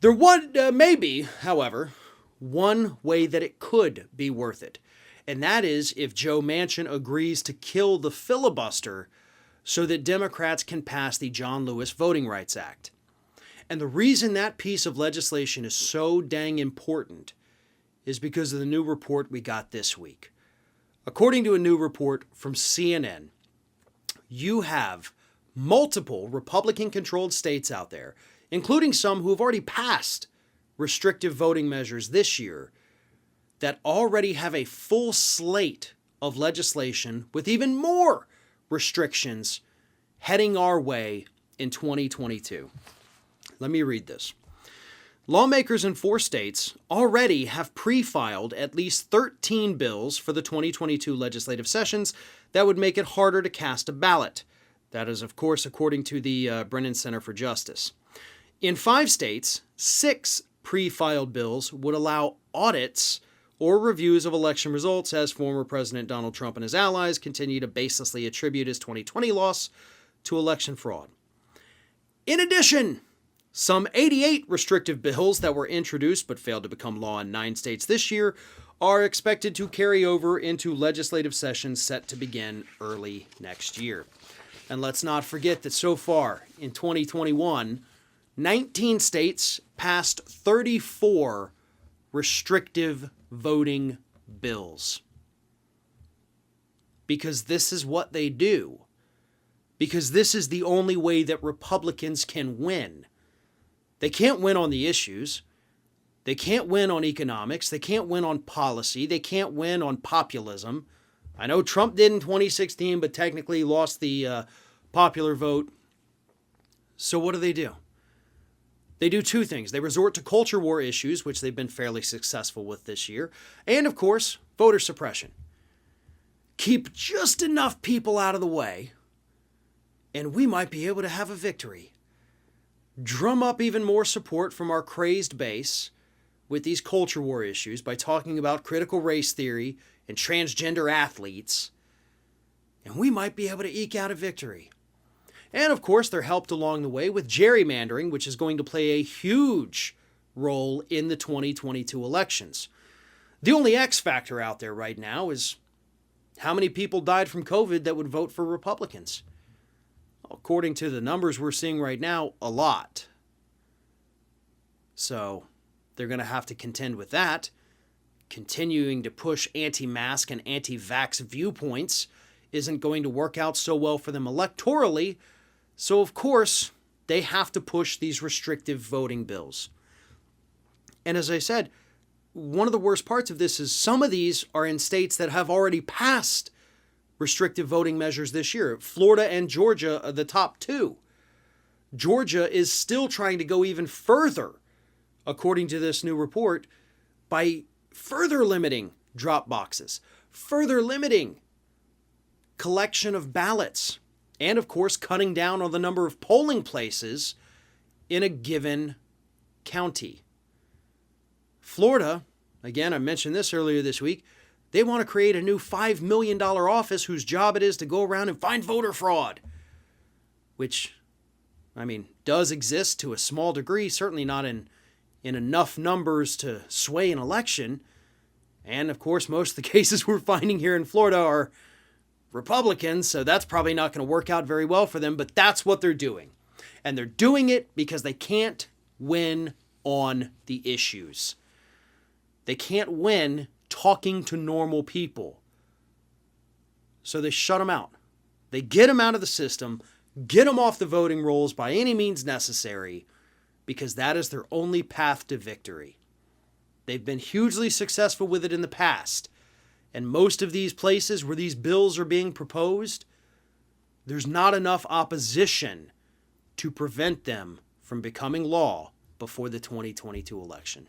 May be, however, one way that it could be worth it. And that is if Joe Manchin agrees to kill the filibuster so that Democrats can pass the John Lewis Voting Rights Act. And the reason that piece of legislation is so dang important is because of the new report we got this week. According to a new report from CNN, you have multiple Republican-controlled states out there, including some who have already passed restrictive voting measures this year, that already have a full slate of legislation with even more restrictions heading our way in 2022. Let me read this. Lawmakers in 4 states already have pre-filed at least 13 bills for the 2022 legislative sessions that would make it harder to cast a ballot. That is, of course, according to the Brennan Center for Justice. In 5 states, 6 pre-filed bills would allow audits or reviews of election results as former President Donald Trump and his allies continue to baselessly attribute his 2020 loss to election fraud. In addition, some 88 restrictive bills that were introduced but failed to become law in 9 states this year are expected to carry over into legislative sessions set to begin early next year. And let's not forget that so far in 2021, 19 states passed 34 restrictive voting bills. Because this is what they do. Because this is the only way that Republicans can win. They can't win on the issues. They can't win on economics. They can't win on policy. They can't win on populism. I know Trump did in 2016, but technically lost the popular vote. So what do? They do 2 things. They resort to culture war issues, which they've been fairly successful with this year. And, of course, voter suppression. Keep just enough people out of the way, and we might be able to have a victory. Drum up even more support from our crazed base with these culture war issues by talking about critical race theory and transgender athletes, and we might be able to eke out a victory. And of course, they're helped along the way with gerrymandering, which is going to play a huge role in the 2022 elections. The only X factor out there right now is how many people died from COVID that would vote for Republicans. According to the numbers we're seeing right now, a lot. So they're going to have to contend with that. Continuing to push anti-mask and anti-vax viewpoints isn't going to work out so well for them electorally. So, of course, they have to push these restrictive voting bills. And as I said, one of the worst parts of this is some of these are in states that have already passed restrictive voting measures this year. Florida and Georgia are the top 2. Georgia is still trying to go even further, according to this new report, by further limiting drop boxes, further limiting collection of ballots, and of course cutting down on the number of polling places in a given county. Florida, again, I mentioned this earlier this week, they want to create a new $5 million office whose job it is to go around and find voter fraud, which, does exist to a small degree, certainly not in enough numbers to sway an election. And of course, most of the cases we're finding here in Florida are Republicans, so that's probably not going to work out very well for them, but that's what they're doing. And they're doing it because they can't win on the issues. They can't win talking to normal people. So they shut them out. They get them out of the system, get them off the voting rolls by any means necessary, because that is their only path to victory. They've been hugely successful with it in the past. And most of these places where these bills are being proposed, there's not enough opposition to prevent them from becoming law before the 2022 election.